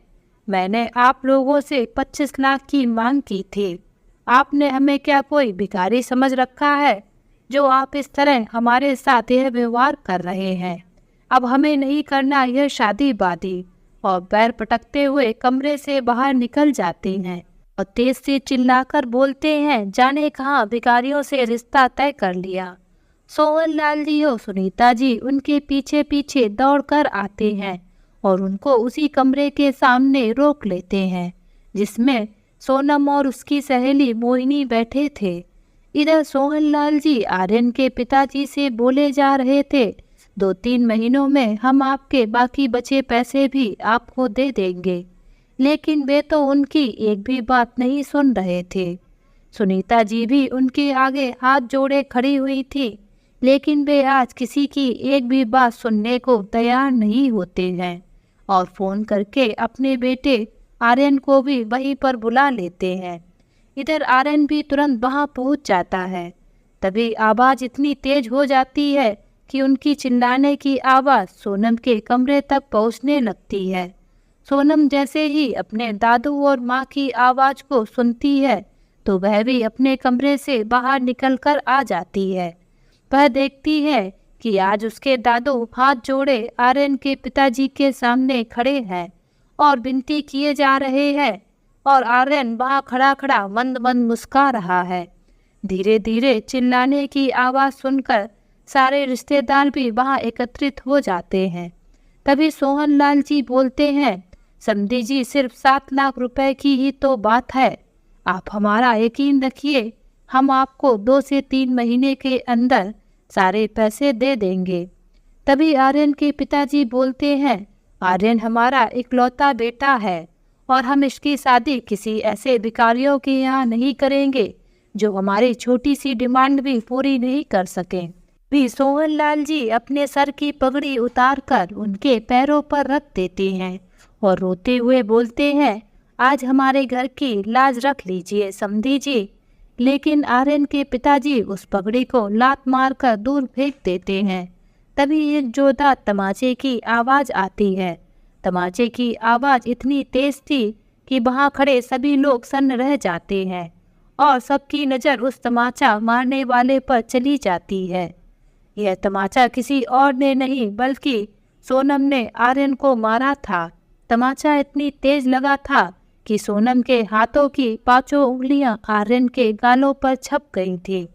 मैंने आप लोगों से 25 लाख की मांग की थी। आपने हमें क्या कोई भिखारी समझ रखा है, जो आप इस तरह हमारे साथ यह व्यवहार कर रहे हैं। अब हमें नहीं करना यह शादी बादी। और पैर पटकते हुए कमरे से बाहर निकल जाते हैं और तेज से चिल्लाकर बोलते हैं, जाने कहाँ भिखारियों से रिश्ता तय कर लिया। सोहन लाल जी और सुनीता जी उनके पीछे पीछे दौड़कर आते हैं और उनको उसी कमरे के सामने रोक लेते हैं जिसमें सोनम और उसकी सहेली मोहिनी बैठे थे। इधर सोहन लाल जी आर्यन के पिताजी से बोले जा रहे थे, 2-3 महीनों में हम आपके बाकी बचे पैसे भी आपको दे देंगे, लेकिन वे तो उनकी एक भी बात नहीं सुन रहे थे। सुनीता जी भी उनके आगे हाथ जोड़े खड़ी हुई थी, लेकिन वे आज किसी की एक भी बात सुनने को तैयार नहीं होते हैं और फ़ोन करके अपने बेटे आर्यन को भी वहीं पर बुला लेते हैं। इधर आर्यन भी तुरंत वहाँ पहुँच जाता है। तभी आवाज़ इतनी तेज हो जाती है कि उनकी चिल्लाने की आवाज़ सोनम के कमरे तक पहुंचने लगती है। सोनम जैसे ही अपने दादू और माँ की आवाज़ को सुनती है तो वह भी अपने कमरे से बाहर निकलकर आ जाती है। वह देखती है कि आज उसके दादू हाथ जोड़े आर्यन के पिताजी के सामने खड़े हैं और विनती किए जा रहे हैं, और आर्यन वहाँ खड़ा खड़ा मंद मंद मुस्कुरा रहा है। धीरे धीरे चिल्लाने की आवाज़ सुनकर सारे रिश्तेदार भी वहाँ एकत्रित हो जाते हैं। तभी सोहनलाल जी बोलते हैं, समधी जी, सिर्फ 7 लाख रुपए की ही तो बात है। आप हमारा यकीन रखिए, हम आपको 2 से 3 महीने के अंदर सारे पैसे दे देंगे। तभी आर्यन के पिताजी बोलते हैं, आर्यन हमारा इकलौता बेटा है और हम इसकी शादी किसी ऐसे भिखारियों के यहाँ नहीं करेंगे जो हमारी छोटी सी डिमांड भी पूरी नहीं कर सकें। भी सोहनलाल जी अपने सर की पगड़ी उतारकर उनके पैरों पर रख देते हैं और रोते हुए बोलते हैं, आज हमारे घर की लाज रख लीजिए समधी जी। लेकिन आर्यन के पिताजी उस पगड़ी को लात मारकर दूर फेंक देते हैं। तभी एक जोरदार तमाचे की आवाज़ आती है। तमाचे की आवाज़ इतनी तेज थी कि वहाँ खड़े सभी लोग सन्न रह जाते हैं और सबकी नज़र उस तमाचा मारने वाले पर चली जाती है। यह तमाचा किसी और ने नहीं बल्कि सोनम ने आर्यन को मारा था। तमाचा इतनी तेज लगा था कि सोनम के हाथों की 5 उंगलियां आर्यन के गालों पर छप गई थी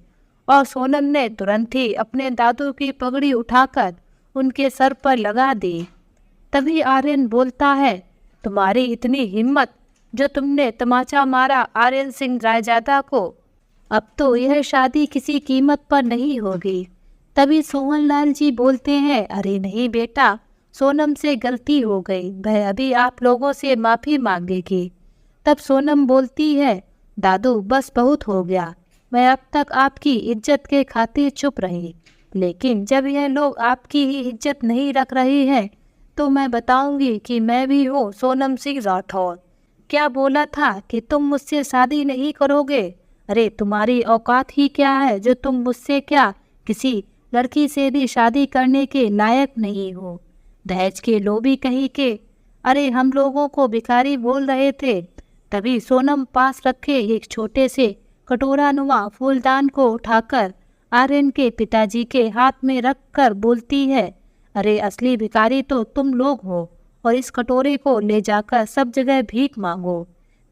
और सोनम ने तुरंत ही अपने दादू की पगड़ी उठाकर उनके सर पर लगा दी। तभी आर्यन बोलता है, तुम्हारी इतनी हिम्मत जो तुमने तमाचा मारा आर्यन सिंह रायजादा को, अब तो यह शादी किसी कीमत पर नहीं होगी। तभी सोहनलाल जी बोलते हैं, अरे नहीं बेटा, सोनम से गलती हो गई, वह अभी आप लोगों से माफ़ी मांगेगी। तब सोनम बोलती है, दादू बस बहुत हो गया, मैं अब तक आपकी इज्जत के खातिर चुप रही, लेकिन जब यह लोग आपकी ही इज्जत नहीं रख रहे हैं तो मैं बताऊंगी कि मैं भी हूँ सोनम सिंह राठौर। क्या बोला था कि तुम मुझसे शादी नहीं करोगे? अरे तुम्हारी औकात ही क्या है जो तुम मुझसे क्या किसी लड़की से भी शादी करने के लायक नहीं हो? दहेज के लोभी कहीं के, अरे हम लोगों को भिखारी बोल रहे थे। तभी सोनम पास रखे एक छोटे से कटोरा नुमा फूलदान को उठाकर आर्यन के पिताजी के हाथ में रखकर बोलती है, अरे असली भिखारी तो तुम लोग हो और इस कटोरे को ले जाकर सब जगह भीख मांगो।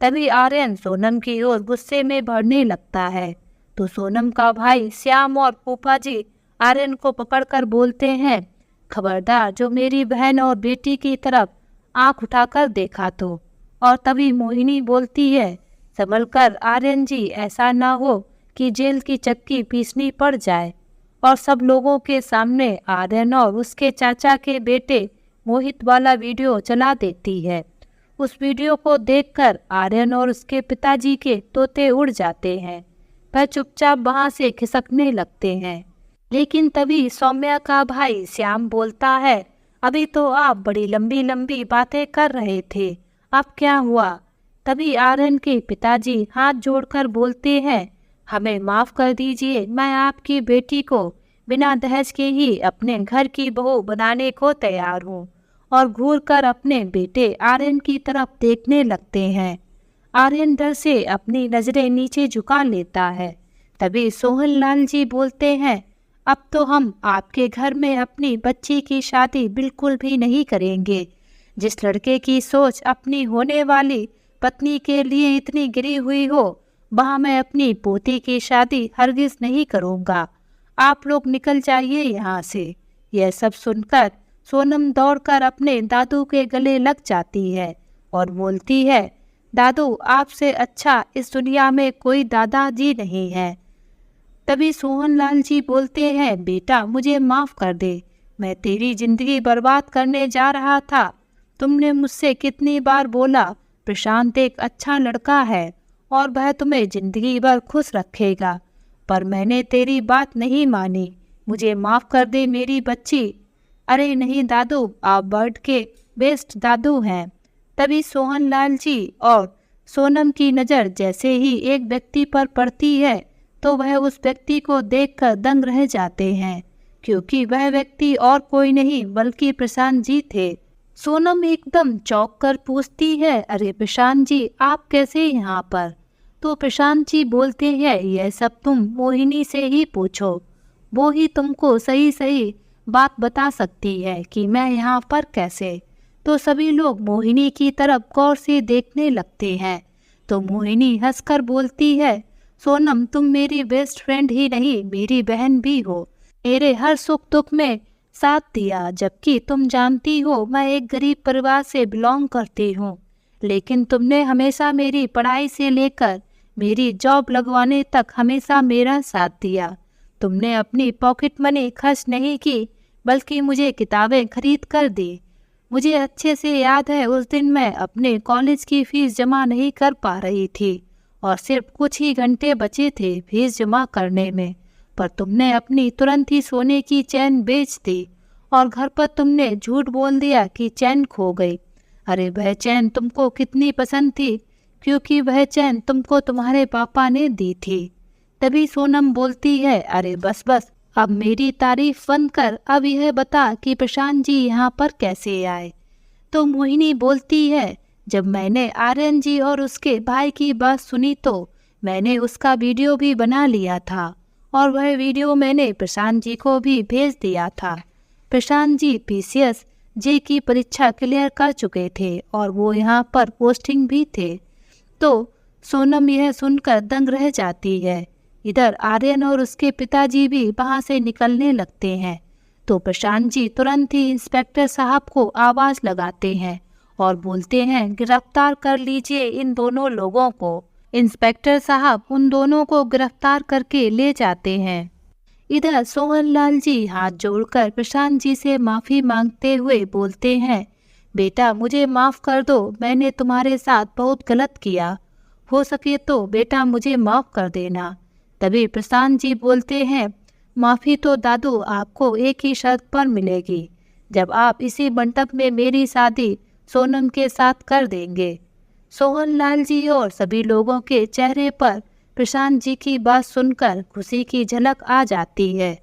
तभी आर्यन सोनम की ओर गुस्से में बढ़ने लगता है तो सोनम का भाई श्याम और फूफा जी आर्यन को पकड़कर बोलते हैं, खबरदार जो मेरी बहन और बेटी की तरफ आंख उठाकर देखा तो। और तभी मोहिनी बोलती है, संभल कर आर्यन जी, ऐसा ना हो कि जेल की चक्की पीसनी पड़ जाए। और सब लोगों के सामने आर्यन और उसके चाचा के बेटे मोहित वाला वीडियो चला देती है। उस वीडियो को देखकर आर्यन और उसके पिताजी के तोते उड़ जाते हैं। वह चुपचाप वहाँ से खिसकने लगते हैं। लेकिन तभी सौम्या का भाई श्याम बोलता है, अभी तो आप बड़ी लंबी लंबी बातें कर रहे थे, अब क्या हुआ? तभी आर्यन के पिताजी हाथ जोड़कर बोलते हैं, हमें माफ़ कर दीजिए, मैं आपकी बेटी को बिना दहेज के ही अपने घर की बहू बनाने को तैयार हूँ। और घूरकर अपने बेटे आर्यन की तरफ देखने लगते हैं। आर्यन डर से अपनी नज़रें नीचे झुका लेता है। तभी सोहनलाल जी बोलते हैं, अब तो हम आपके घर में अपनी बच्ची की शादी बिल्कुल भी नहीं करेंगे। जिस लड़के की सोच अपनी होने वाली पत्नी के लिए इतनी गिरी हुई हो, वहाँ मैं अपनी पोती की शादी हरगिज नहीं करूँगा। आप लोग निकल जाइए यहाँ से। यह सब सुनकर सोनम दौड़कर अपने दादू के गले लग जाती है और बोलती है, दादू आपसे अच्छा इस दुनिया में कोई दादाजी नहीं है। तभी सोहनलाल जी बोलते हैं, बेटा मुझे माफ़ कर दे, मैं तेरी ज़िंदगी बर्बाद करने जा रहा था। तुमने मुझसे कितनी बार बोला प्रशांत एक अच्छा लड़का है और वह तुम्हें ज़िंदगी भर खुश रखेगा, पर मैंने तेरी बात नहीं मानी। मुझे माफ़ कर दे मेरी बच्ची। अरे नहीं दादू, आप वर्ल्ड के बेस्ट दादू हैं। तभी सोहनलाल जी और सोनम की नज़र जैसे ही एक व्यक्ति पर पड़ती है तो वह उस व्यक्ति को देखकर दंग रह जाते हैं, क्योंकि वह व्यक्ति और कोई नहीं बल्कि प्रशांत जी थे। सोनम एकदम चौंक कर पूछती है, अरे प्रशांत जी, आप कैसे यहाँ पर? तो प्रशांत जी बोलते हैं, यह सब तुम मोहिनी से ही पूछो, वो ही तुमको सही सही बात बता सकती है कि मैं यहाँ पर कैसे। तो सभी लोग मोहिनी की तरफ गौर से देखने लगते हैं। तो मोहिनी हंसकर बोलती है, सोनम, तुम मेरी बेस्ट फ्रेंड ही नहीं, मेरी बहन भी हो। मेरे हर सुख दुख में साथ दिया, जबकि तुम जानती हो मैं एक गरीब परिवार से बिलोंग करती हूँ, लेकिन तुमने हमेशा मेरी पढ़ाई से लेकर मेरी जॉब लगवाने तक हमेशा मेरा साथ दिया। तुमने अपनी पॉकेट मनी खर्च नहीं की, बल्कि मुझे किताबें खरीद कर दी। मुझे अच्छे से याद है, उस दिन मैं अपने कॉलेज की फीस जमा नहीं कर पा रही थी और सिर्फ कुछ ही घंटे बचे थे फीस जमा करने में, पर तुमने अपनी तुरंत ही सोने की चैन बेच दी और घर पर तुमने झूठ बोल दिया कि चैन खो गई। अरे वह चैन तुमको कितनी पसंद थी, क्योंकि वह चैन तुमको तुम्हारे पापा ने दी थी। तभी सोनम बोलती है, अरे बस बस, अब मेरी तारीफ बंद कर, अब यह बता कि प्रशांत जी यहाँ पर कैसे आए। तो मोहिनी बोलती है, जब मैंने आर्यन जी और उसके भाई की बात सुनी तो मैंने उसका वीडियो भी बना लिया था और वह वीडियो मैंने प्रशांत जी को भी भेज दिया था। प्रशांत जी पीसीएस जे की परीक्षा क्लियर कर चुके थे और वो यहाँ पर पोस्टिंग भी थे। तो सोनम यह सुनकर दंग रह जाती है। इधर आर्यन और उसके पिताजी भी वहाँ से निकलने लगते हैं। तो प्रशांत जी तुरंत ही इंस्पेक्टर साहब को आवाज़ लगाते हैं और बोलते हैं, गिरफ्तार कर लीजिए इन दोनों लोगों को। इंस्पेक्टर साहब उन दोनों को गिरफ्तार करके ले जाते हैं। इधर सोहनलाल जी हाथ जोड़कर प्रशांत जी से माफ़ी मांगते हुए बोलते हैं, बेटा मुझे माफ़ कर दो, मैंने तुम्हारे साथ बहुत गलत किया, हो सके तो बेटा मुझे माफ़ कर देना। तभी प्रशांत जी बोलते हैं, माफ़ी तो दादू आपको एक ही शर्त पर मिलेगी, जब आप इसी मंडप में मेरी शादी सोनम के साथ कर देंगे। सोहनलाल जी और सभी लोगों के चेहरे पर प्रशांत जी की बात सुनकर खुशी की झलक आ जाती है।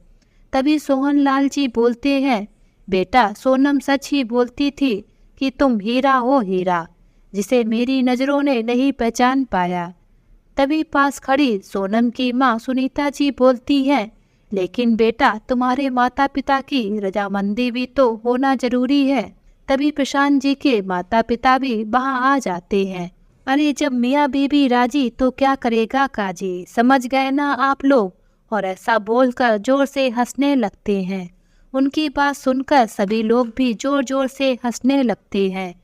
तभी सोहनलाल जी बोलते हैं, बेटा सोनम सच ही बोलती थी कि तुम हीरा हो, हीरा जिसे मेरी नज़रों ने नहीं पहचान पाया। तभी पास खड़ी सोनम की माँ सुनीता जी बोलती हैं, लेकिन बेटा तुम्हारे माता पिता की रजामंदी भी तो होना जरूरी है। तभी प्रशांत जी के माता पिता भी वहाँ आ जाते हैं। अरे जब मियाँ बीबी राजी तो क्या करेगा काजी, समझ गए ना आप लोग। और ऐसा बोलकर जोर से हंसने लगते हैं। उनकी बात सुनकर सभी लोग भी जोर जोर से हंसने लगते हैं।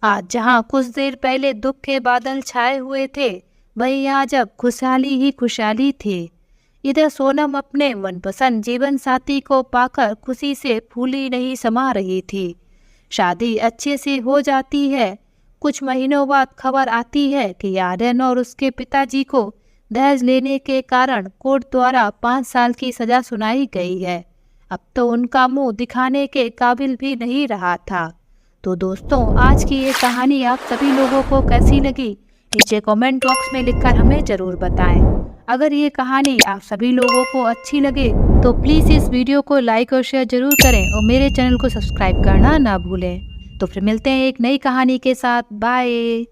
आज जहाँ कुछ देर पहले दुख के बादल छाए हुए थे, वही आज अब खुशहाली ही खुशहाली थी। इधर सोनम अपने मनपसंद जीवन साथी को पाकर खुशी से फूली नहीं समा रही थी। शादी अच्छे से हो जाती है। कुछ महीनों बाद खबर आती है कि आर्यन और उसके पिताजी को दहेज लेने के कारण कोर्ट द्वारा 5 साल की सजा सुनाई गई है। अब तो उनका मुंह दिखाने के काबिल भी नहीं रहा था। तो दोस्तों, आज की ये कहानी आप सभी लोगों को कैसी लगी, नीचे कमेंट बॉक्स में लिखकर हमें ज़रूर बताएं। अगर ये कहानी आप सभी लोगों को अच्छी लगे तो प्लीज़ इस वीडियो को लाइक और शेयर ज़रूर करें और मेरे चैनल को सब्सक्राइब करना ना भूलें। तो फिर मिलते हैं एक नई कहानी के साथ। बाय।